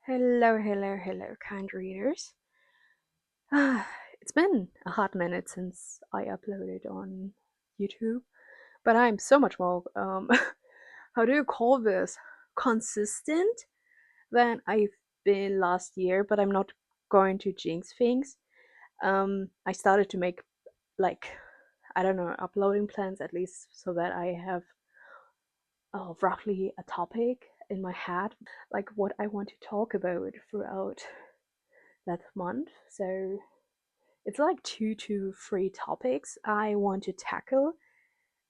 Hello, hello, hello, kind readers. It's been a hot minute since I uploaded on YouTube, but I'm so much more, how do you call this? Consistent than I've been last year, but I'm not going to jinx things. I started to make, like, I don't know, uploading plans at least so that I have roughly a topic in my head, like what I want to talk about throughout that month. So it's like 2 to 3 topics I want to tackle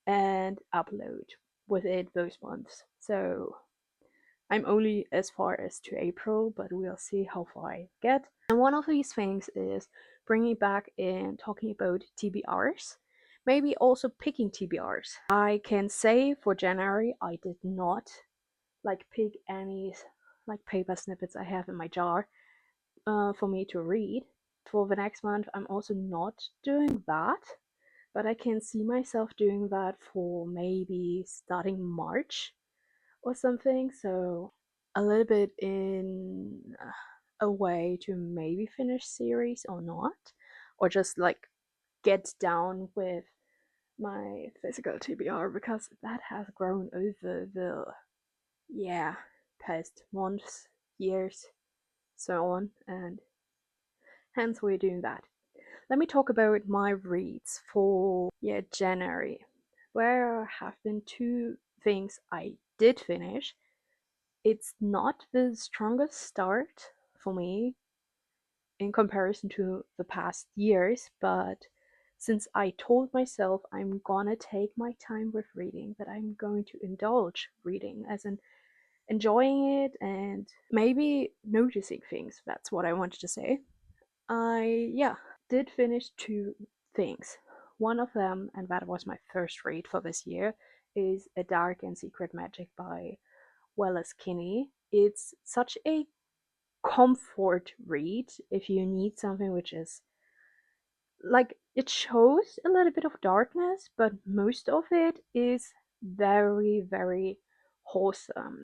and upload within those months. So I'm only as far as to April, but we'll see how far I get. And one of these things is bringing back and talking about TBRs, maybe also picking TBRs. I can say for January, I did not like pick any like paper snippets I have in my jar for me to read. For the next month, I'm also not doing that, but I can see myself doing that for maybe starting March or something. So a little bit in a way to maybe finish series or not, or just like get down with my physical TBR because that has grown over the past months, years, so on, and hence we're doing that. Let me talk about my reads for January, where have been two things I did finish. It's not the strongest start for me in comparison to the past years, but since I told myself I'm gonna take my time with reading, that I'm going to indulge reading as in enjoying it and maybe noticing things. That's what I wanted to say. I did finish two things. One of them, and that was my first read for this year, is A Dark and Secret Magic by Wallis Kinney. It's such a comfort read if you need something which is like it shows a little bit of darkness, but most of it is very, very wholesome.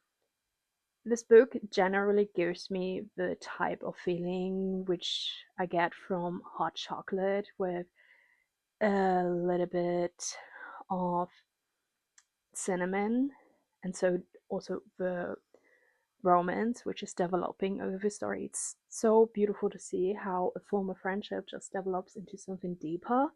This book generally gives me the type of feeling which I get from hot chocolate with a little bit of cinnamon, and so also the romance which is developing over the story. It's so beautiful to see how a former friendship just develops into something deeper,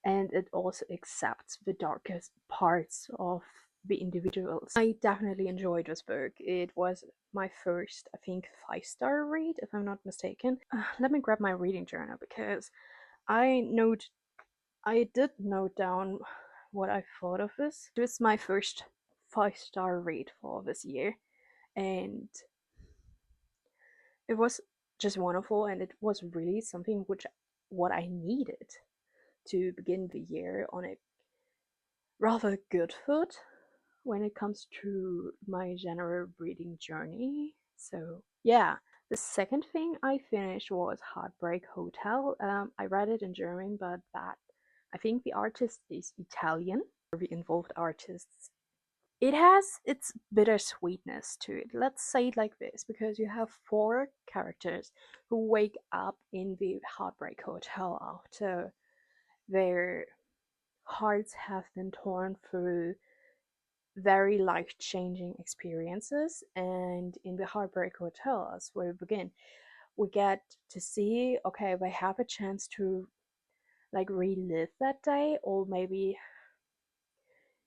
and it also accepts the darkest parts of the individuals. I definitely enjoyed this book. It was my first, I think, 5-star read, if I'm not mistaken. Let me grab my reading journal because I did note down what I thought of this. It was my first 5-star read for this year, and it was just wonderful, and it was really something which what I needed to begin the year on a rather good foot when it comes to my general reading journey. So yeah, the second thing I finished was Heartbreak Hotel. I read it in German, but that I think the artist is Italian, or the involved artists. It has its bittersweetness to it. Let's say it like this, because you have four characters who wake up in the Heartbreak Hotel after their hearts have been torn through very life changing experiences. And in the Heartbreak Hotel, as we begin, we get to see, okay, they have a chance to like relive that day, or maybe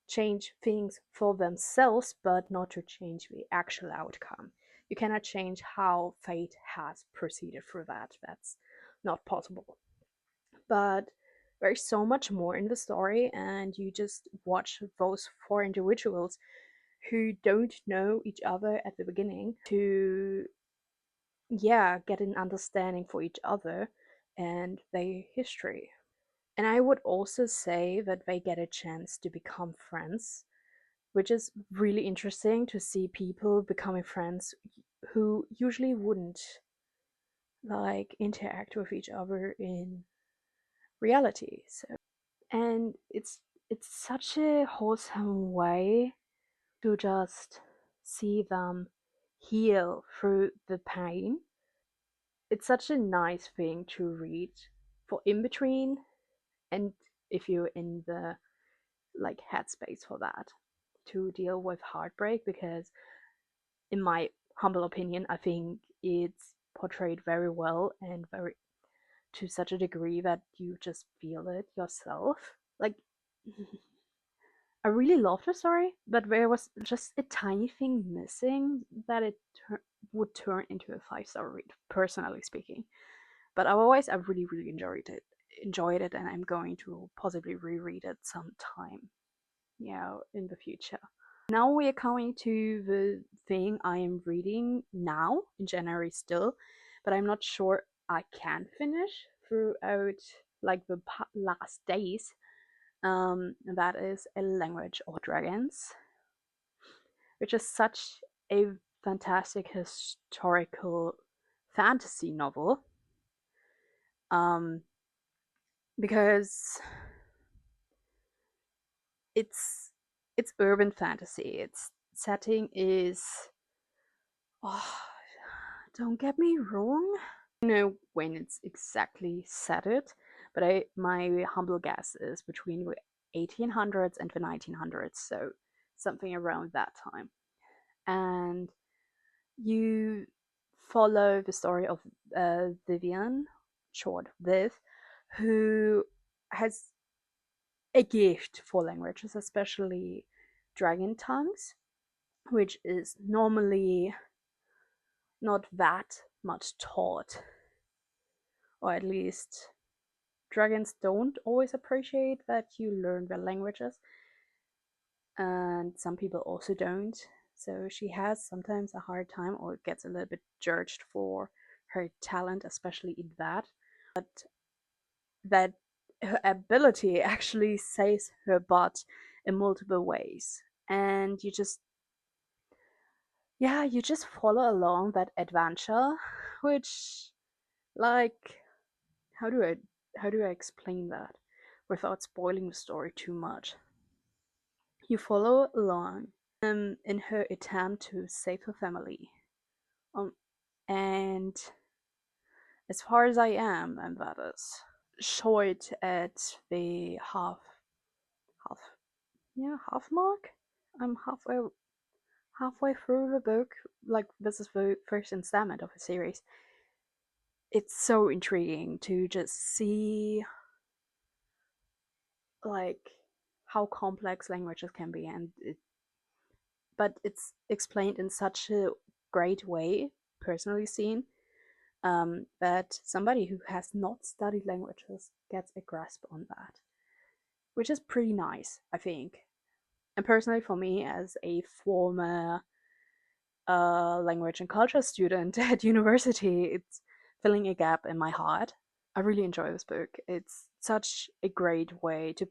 change things for themselves, but not to change the actual outcome. You cannot change how fate has proceeded through that. That's not possible. But there's so much more in the story, and you just watch those four individuals who don't know each other at the beginning to get an understanding for each other and their history. And I would also say that they get a chance to become friends, which is really interesting to see people becoming friends who usually wouldn't like interact with each other in reality. So, and it's such a wholesome way to just see them heal through the pain. It's such a nice thing to read for in between, and if you're in the like headspace for that, to deal with heartbreak, because in my humble opinion, I think it's portrayed very well and very to such a degree that you just feel it yourself. Like, I really loved the story, but there was just a tiny thing missing that it would turn into a 5-star read, personally speaking. But otherwise, I really, really enjoyed it, and I'm going to possibly reread it sometime, in the future. Now we are coming to the thing I am reading now in January still, but I'm not sure I can finish throughout like the last days. That is A Language of Dragons, which is such a fantastic historical fantasy novel. Um, because it's urban fantasy. Its setting is, oh, don't get me wrong, I don't know when it's exactly set it, but my humble guess is between the 1800s and the 1900s, so something around that time. And you follow the story of Vivian, short Viv, who has a gift for languages, especially dragon tongues, which is normally not that much taught, or at least dragons don't always appreciate that you learn their languages, and some people also don't. So she has sometimes a hard time or gets a little bit judged for her talent, especially in that. But that her ability actually saves her butt in multiple ways. And you just follow along that adventure, which, like, how do I explain that without spoiling the story too much? You follow along in her attempt to save her family. And as far as I am, and that is short at the half half mark. I'm halfway through the book. Like, this is the first installment of a series. It's so intriguing to just see like how complex languages can be, but it's explained in such a great way, personally seen, that somebody who has not studied languages gets a grasp on that, which is pretty nice, I think. And personally, for me, as a former language and culture student at university, it's filling a gap in my heart. I really enjoy this book. It's such a great way to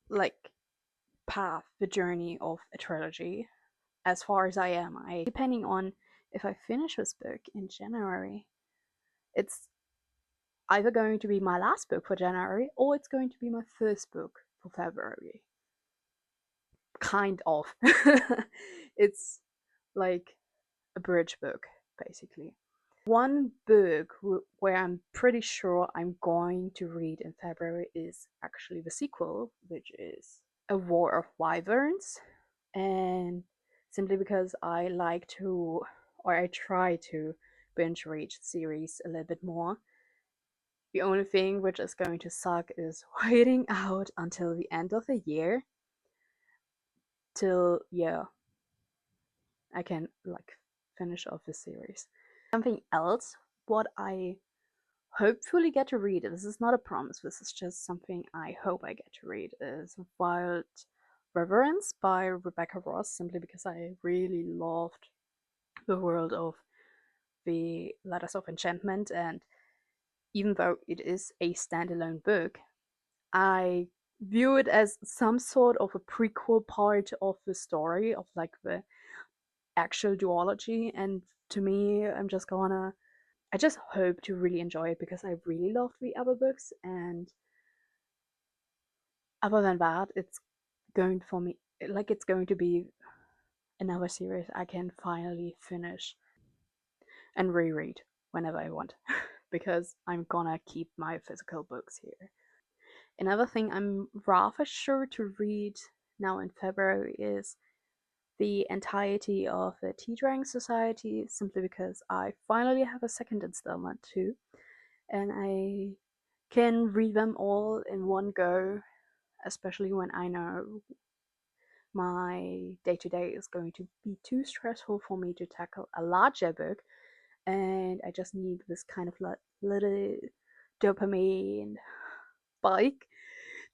like path the journey of a trilogy. As far as I am, depending on if I finish this book in January, it's either going to be my last book for January or it's going to be my first book for February. Kind of. It's like a bridge book, basically. One book where I'm pretty sure I'm going to read in February is actually the sequel, which is A War of Wyverns. And simply because I like to, or I try to, binge read series a little bit more. The only thing which is going to suck is waiting out until the end of the year till, I can like finish off the series. Something else, what I hopefully get to read, this is not a promise, this is just something I hope I get to read, is Wild Reverence by Rebecca Ross, simply because I really loved the world of the Letters of Enchantment, and even though it is a standalone book, I view it as some sort of a prequel part of the story, of like the actual duology. And to me, I just hope to really enjoy it because I really loved the other books. And other than that, it's going for me, like, it's going to be another series I can finally finish and reread whenever I want, because I'm gonna keep my physical books here. Another thing I'm rather sure to read now in February is the entirety of the Tea Drawing Society, simply because I finally have a second installment too, and I can read them all in one go, especially when I know my day to day is going to be too stressful for me to tackle a larger book, and I just need this kind of little dopamine spike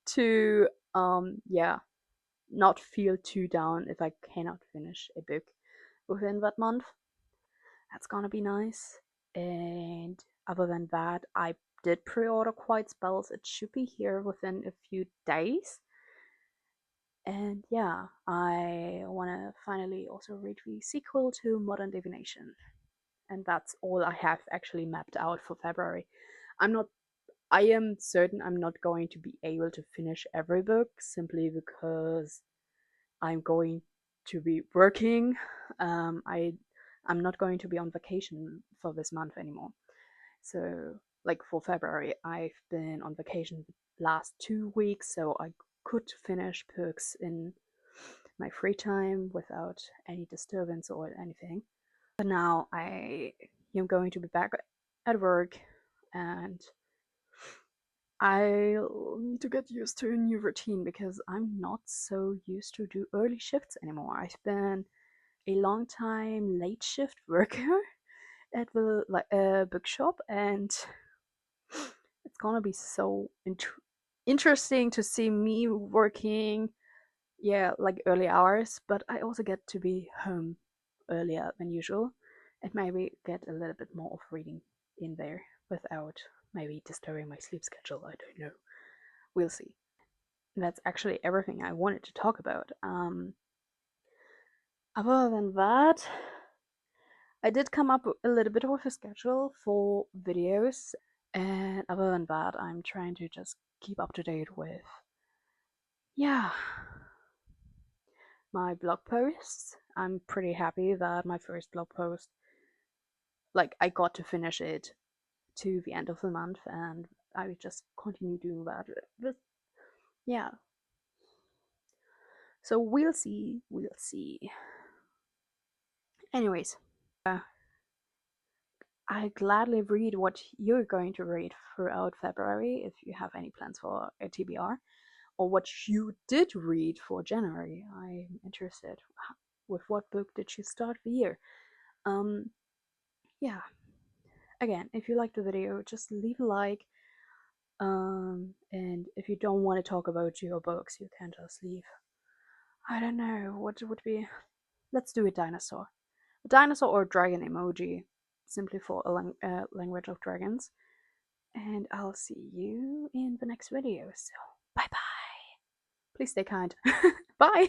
to not feel too down if I cannot finish a book within that month. That's gonna be nice. And other than that, I did pre-order Quiet Spells. It should be here within a few days. And yeah, I want to finally also read the sequel to Modern Divination. And that's all I have actually mapped out for February. I am certain I'm not going to be able to finish every book simply because I'm going to be working. I'm not going to be on vacation for this month anymore. So, like for February, I've been on vacation the last 2 weeks, so I could finish books in my free time without any disturbance or anything. But now I am going to be back at work, and I need to get used to a new routine because I'm not so used to do early shifts anymore. I've been a long time late shift worker at the bookshop, and it's gonna be so interesting to see me working, yeah, like early hours, but I also get to be home earlier than usual and maybe get a little bit more of reading in there without maybe disturbing my sleep schedule. I don't know. We'll see. That's actually everything I wanted to talk about. Other than that, I did come up a little bit with a schedule for videos, and other than that, I'm trying to just keep up to date with, yeah, my blog posts. I'm pretty happy that my first blog post, like, I got to finish it to the end of the month, and I would just continue doing that. But yeah, so we'll see. We'll see. Anyways, I gladly read what you're going to read throughout February if you have any plans for a TBR, or what you did read for January. I'm interested. With what book did you start the year? Yeah. Again, if you liked the video, just leave a like. And if you don't want to talk about your books, you can just leave. I don't know what would be. Let's do a dinosaur. A dinosaur or a dragon emoji, simply for a language of dragons. And I'll see you in the next video. So, bye bye. Please stay kind. Bye.